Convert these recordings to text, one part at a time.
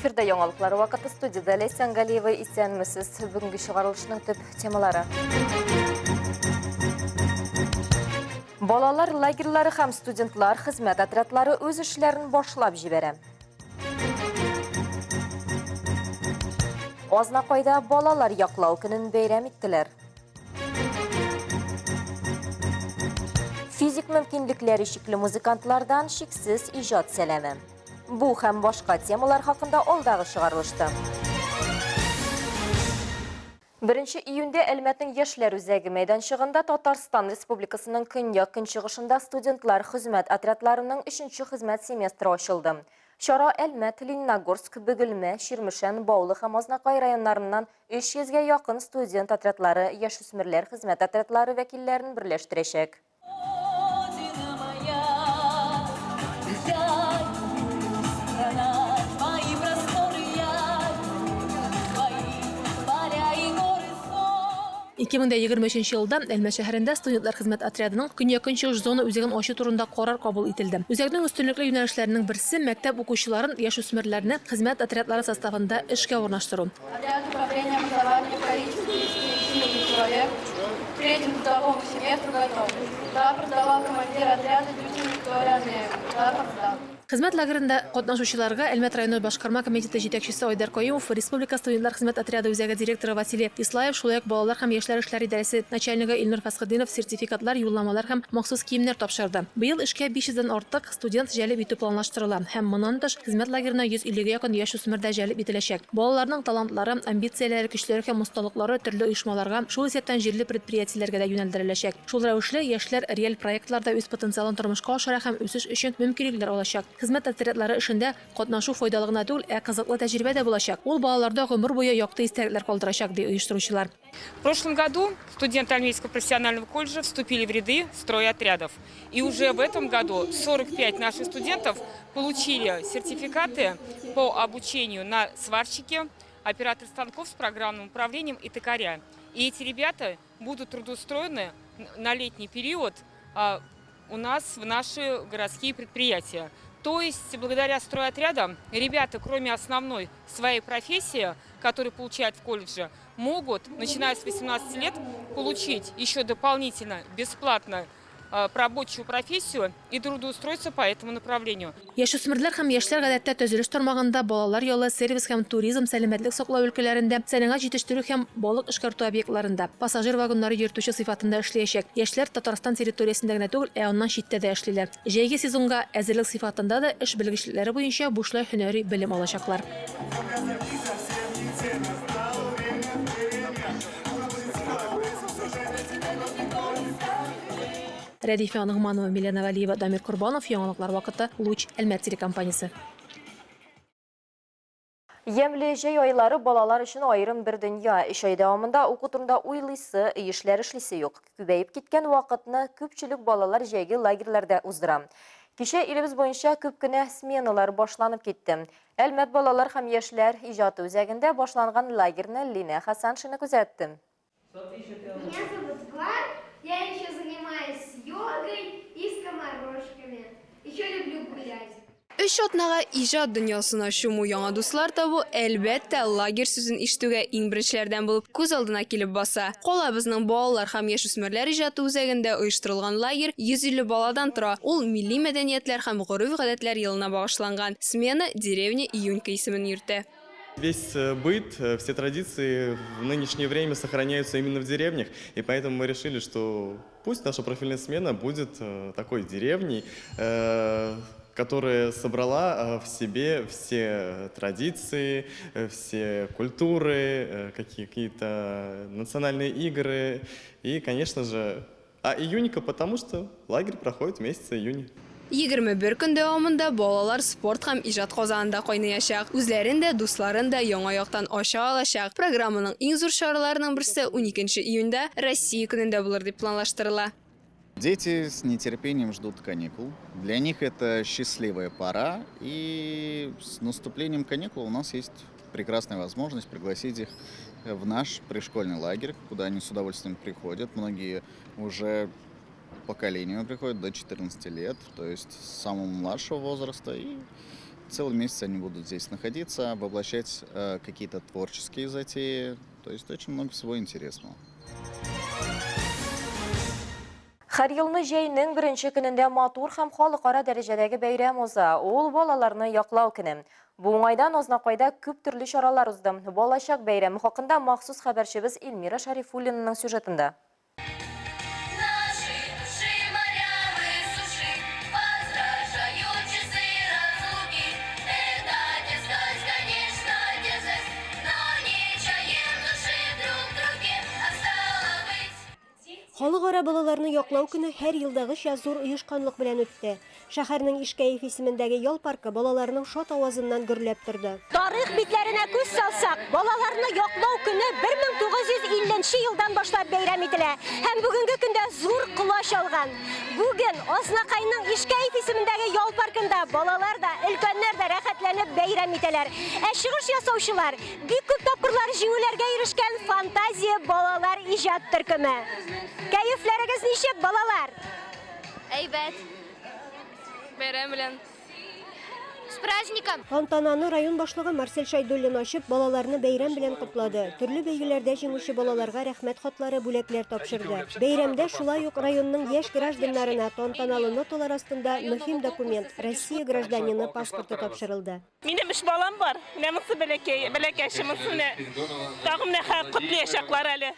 Эфирде яңалыклар вакыты студияда Лейсан Галиева исәнмесез. Бүгенге чыгарылышның төп темалары. Балалар лагерьлары һәм студентлар хезмәт отрядлары үз эшләрен башлап җибәрә. Азнакайда балалар яклау көнен бәйрәм иттеләр. Физик мөмкинлекләре шикле музыкантлардан шиксез иҗат сәламе. Бу һәм башка темалар хакында алдагы чыгарылышты. 1 июньдә Әлмәтнең яшьләр үзәге мәйданчыгында Татарстан Республикасының көньяк көнчыгышында студентлар хезмәт отрядларының 3нче хезмәт семестры ачылды. Чара Әлмәт, Лениногорск, Бөгелмә, Ширмешән, Баулы һәм Азнакай районнарыннан 300-гә якын студент отрядлары, яшүсмерләр хезмәт отрядлары вәкилләрен берләштерәчәк. Икемендә 23 елда Әлмәт шәһәрендә студентлар хезмәт отрядының көньяк көнчыгыш зона үзәген ачу турында карар кабул ителде. Үзәкнең өстенлекле юнәлешләренең берсе мәктәп укучыларын, яшүсмерләрне хезмәт отрядлары составында эшкә урнаштыру. Хезмәт лагерында катнашучыларга Әлмәт районы башкарма комитеты җитәкчесе Айдар Каюмов, Республика студентлар хезмәт отряды үзәге директоры Василий Ислаев, шулай ук балалар һәм яшьләр эшләре идарәсе начальнигы Илнур Фасхетдинов сертификатлар, юлламалар һәм махсус киемнәр тапшырды. Быел эшкә 500-дән артык студент җәлеп итү планлаштырыла һәм моннан тыш хезмәт лагерына 150-гә якын яшүсмер дә җәлеп ителәчәк. Балаларның талантлары, амбицияләре, көчләре һәм осталыклары төрле оешмаларга, шул исәптән җирле предприятиеләргә дә юнәлдереләчәк. Шул рәвешле яшьләр реаль проектларда үз потенциалын тормышка ашыра һәм үсеш өчен мөмкинлекләр алачак. Хезмәт отрядлары эшендә катнашу файдалы гына түгел, кызыклы тәҗрибә дә булачак. Ул балаларда гомер буе якты истәлекләр калдырачак, ди оештыручылар. В прошлом году студенты Альметьевского профессионального колледжа вступили в ряды стройотрядов. И уже в этом году 45 наших студентов получили сертификаты по обучению на сварщике, оператор станков с программным управлением и токаря. И эти ребята будут трудоустроены на летний период у нас в наши городские предприятия. То есть, благодаря стройотрядам, ребята, кроме основной своей профессии, которую получают в колледже, могут, начиная с 18 лет, получить еще дополнительно, бесплатно рабочую профессию и трудоустроиться по этому направлению. Яшүсмерләр һәм яшьләр гадәттә төзелеш тармагында балалар ялы, сервис һәм туризм, сәламәтлек саклау өлкәләрендә, сәнәгать җитештерү һәм балык эшкәртү объектларында, пассажир вагоннары йөртүче сыйфатында эшләячәк. Яшьләр Татарстан территориясендә генә түгел, аннан читтә дә эшлиләр. Җәйге сезонга әзерлек сыйфатында да эш белгечләре буенча бушлай һөнәри белем алачаклар. Рәдифә Нугманова, Милена Валиева, Дамир Курбанов, яңалыклар вакыты, Луч, Әлмәт телекомпаниясе. Ямле җәй айлары балалар өчен аерым бер дөнья. Эш ай дәвамында уку турында уйлыйсы, эшләр эшлисе юк. Күбәеп киткән вакытны күпчелек балалар җәйге лагерьләрдә уздыра. Кичә илебез буенча күп кенә сменалар башланып китте. Әлмәт балалар һәм яшьләр иҗаты үзәгендә башланган лагерьне Лина Хасаншина күзәтте. Меня зовут Клар, я еще занимаюсь йогой и скоморошками. Еще люблю гулять. Үч атнага иҗат дөньясына чуму яңа дуслар табу әлбәттә лагерь сүзен ишетүгә иң беренчеләрдән булып күз алдына килеп баса. Калабызның балалар һәм яшүсмерләр иҗаты үзәгендә оештырылган лагерь 150 баладан тора. Ул милли мәдәниятләр һәм гореф-гадәтләр елына багышланган. Смена деревня Июнька исемен йөртә. Весь быт, все традиции в нынешнее время сохраняются именно в деревнях, и поэтому мы решили, что пусть наша профильная смена будет такой деревней, которая собрала в себе все традиции, все культуры, какие-то национальные игры и, конечно же, июнька, потому что лагерь проходит в месяце июня. 21 көн дәвамында балалар спорт һәм иҗат казанында кайнаячак. Үзләрен дә, дусларын да яңа яктан ача алачак. Программаның иң зур чараларының берсе 12 июньдә Россия көнендә булыр дип планлаштырыла. Дети с нетерпением ждут каникул. Для них это счастливая пора. И с наступлением каникул у нас есть прекрасная возможность пригласить их в наш пришкольный лагерь, куда они с удовольствием приходят. Многие уже поколению приходят до 14 лет, то есть с самого младшего возраста. И целый месяц они будут здесь находиться, воплощать какие-то творческие затеи. То есть очень много всего интересного. Her yılны җәйнең беренче көнендә матур һәм халыкара дәрәҗәдәге бәйрәм уза. Ул балаларны яклау көне. Бу уңайдан Азнакайда күп төрле чаралар узды. Балачак бәйрәме хакында махсус хәбәрчебез Эльмира Шарифуллинаның сюжетында. Халыкара балаларны яклау көне һәр елдагыча зур оешканлык белән үтте. Шәһәрнең Ишкәев исемендәге ял паркы балаларның шат авазыннан гөрләп торды. Тарих битләренә күз салсак, балаларны яклау көне 1950 елдан башлап бәйрәм ителә һәм бүгенге көндә зур колач алган. Бүген Азнакайның Ишкәев исемендәге ял паркында балалар да, өлкәннәр дә рәхәтләнеп бәйрәм итәләр. Ә чыгыш ясаучылар бик күп тапкырлар җиңүләргә ирешкән фантазия балалар иҗат төркеме. Кәефләрегез ничек, балалар? Әйбәт. Бәйрәм белән. С праздником! Тантананы район башлыгы Марсель Шайдуллин ачып, балаларны бәйрәм белән котлады. Төрле бәйгеләрдә җиңүче балаларга рәхмәт хатлары, бүләкләр тапшырды. Бәйрәмдә шулай ук районның яшь гражданнарына тантаналы ноталар астында мөһим документ Россия гражданины паспорты тапшырылды. Минем 3 балам бар. Менә бәләкәшемне. Тагын котлаячаклар әле.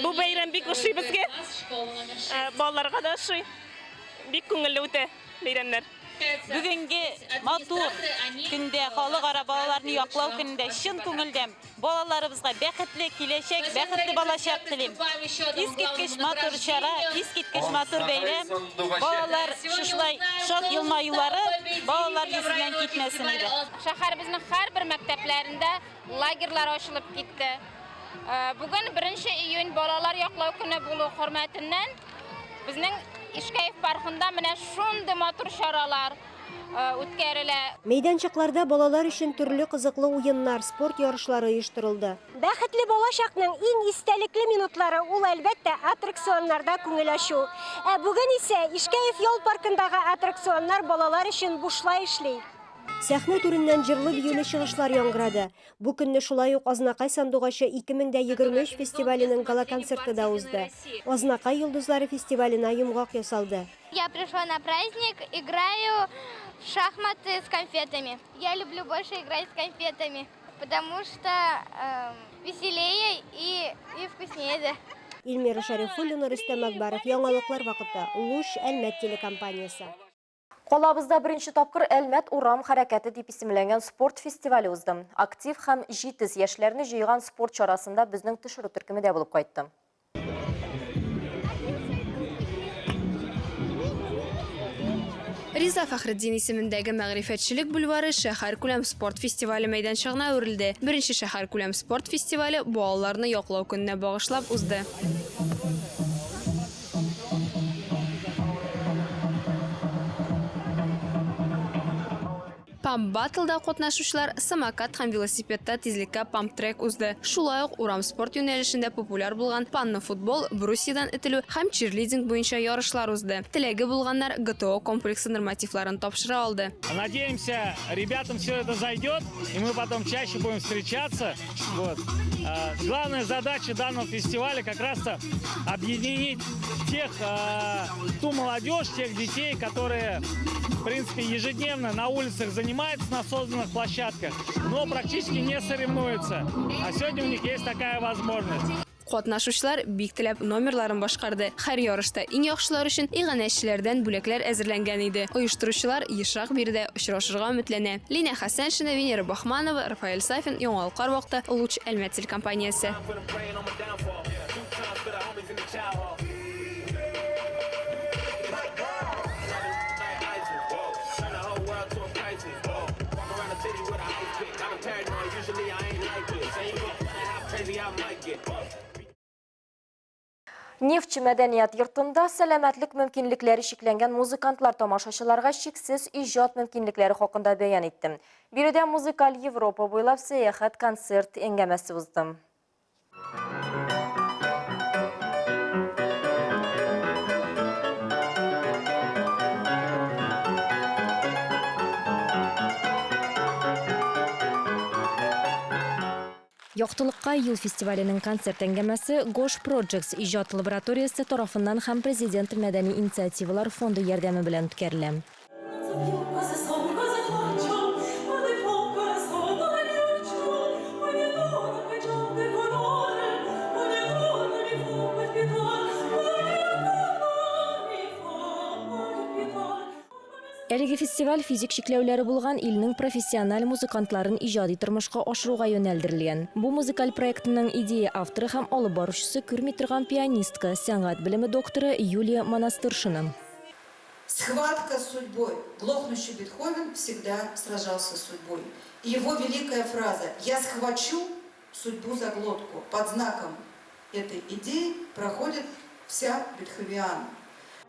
Бу бәйрәм бик ошый безгә. Балаларга да ошый. Бик күңелле үтә бәйрәмнәр. Бүгенге матур көндә халыкара балаларны яклау көндә чын күңелдән балаларыбызга бәхетле киләчәк, бәхетле балачак телим. Искиткеч матур чара, искиткеч матур бәйрәм. Балалар шушлай шат елмаюлары балалар йөзеннән китмәсен иде. Шәһәребезнең һәрбер мәктәпләрендә лагерьлар ачылып китте. Бүген 1 июнь балалар яклау көне булу хөрмәтеннән безнең Ишкәев паркында менә шундый матур чаралар үткәрелә. Мәйданчыкларда балалар өчен төрле кызыклы уеннар, спорт ярышлары оештырылды. Бәхетле балачакның иң истәлекле минутлары ул әлбәттә аттракционнарда күңел ачу. Бүген исә Ишкәев ял паркындагы аттракционнар балалар өчен бушлай эшли. Сәхнә түреннән җырлы биюле чыгышлар яңгырады. Бу көнне шулай ук Азнакай сандугачы 2023 фестиваленең гала-концерты да узды. Азнакай йолдызлары фестиваленә йомгак ясалды. Я пришла на праздник, играю в шахматы с конфетами. Я люблю больше играть с конфетами, потому что веселее и вкуснее. Эльмира Шарифуллина, Рөстәм Акбаров, яңалыклар вакыты, Луч Әлмәт телекомпаниясе. Колабызда беренче тапкыр Әлмәт урам хәрәкәте дип исемләнгән спорт фестивале узды. Актив һәм җитез яшьләрне җыйган спорт чарасында безнең төшерү төркеме дә булып кайтты. Риза Фахретдин исемендәге мәгърифәтчелек бульвары шәһәр күләм спорт фестивале мәйданчыгына үрелде. Беренче шәһәр күләм спорт фестивале балаларны яклау көненә багышлап узды. Памп батлда катнашучылар самокат һәм велосипедта тизлеккә памп трек узды. Шулай ук урам спорт юнәлешендә популяр булган панны футбол, брусьядан этелү һәм чирлидинг буенча ярышлар узды. Теләге булганнар ГТО комплексы нормативларын тапшыра алды. Надеемся, ребятам все это зайдет, и мы потом чаще будем встречаться. Вот. Главная задача данного фестиваля как раз-то объединить ту молодежь, тех детей, которые, в принципе, ежедневно на улицах занимаются на созданных площадках, но практически не соревнуются. А сегодня у них есть такая возможность. Катнашучылар бик теләп номерларын башкарды. Һәр ярышта иң яхшылар өчен иганәчеләрдән бүләкләр әзерләнгән иде. Оештыручылар ешрак биредә очрашырга өметләнә. Лина Хәсәншина, Венера Бахманова, Рафаэль Сафин, Яңалыклар вакыты, Луч Әлмәт телекомпаниясе. Нефтче мәдәният йортында сәламәтлек мөмкинлекләре шикләнгән музыкантлар тамашачыларга шиксез иҗат мөмкинлекләре хакында бәян итте. Биредә музыкаль Европа буйлап сәяхәт концерт әңгәмәсе узды. Яктылыкка юл фестиваленең концерт әңгәмәсе Gosh Projects иҗат лабораториясе тарафыннан һәм президент мәдәни инициативалар фонды ярдәме белән үткәрелә. Әлеге фестиваль физик чикләүләре булган илнең профессиональ музыкантларын иҗади тормышка ашыруга юнәлдерелгән. Бу музыкаль проектның идея авторы һәм алып баручысы күрми торган пианистка, сәнгать белеме докторы Юлия Монастыршина. Схватка с судьбой. Глохнущий Бетховен всегда сражался с судьбой. И его великая фраза «Я схвачу судьбу за глотку». Под знаком этой идеи проходит вся бетховиана.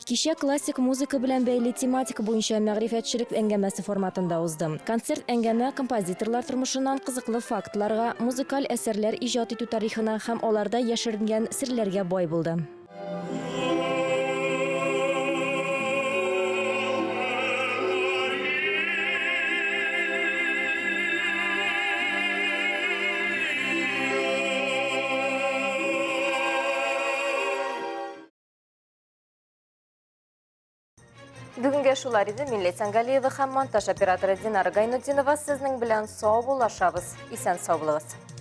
Кичә классик музыка белән бәйле тематика буенча мәгърифәтчелек әңгәмәсе форматында узды. Концерт әңгәмә композиторлар тормышыннан кызыклы фактларга, музыкаль әсәрләр иҗат итү тарихына һәм аларда яшеренгән серләргә бай булды. Бүгінге шулар иде. Милләт Сәнгалиева һәм монтаж операторы Динара Гайнутдинова сезнең белән сау булашабыз. Исән сау булыгыз.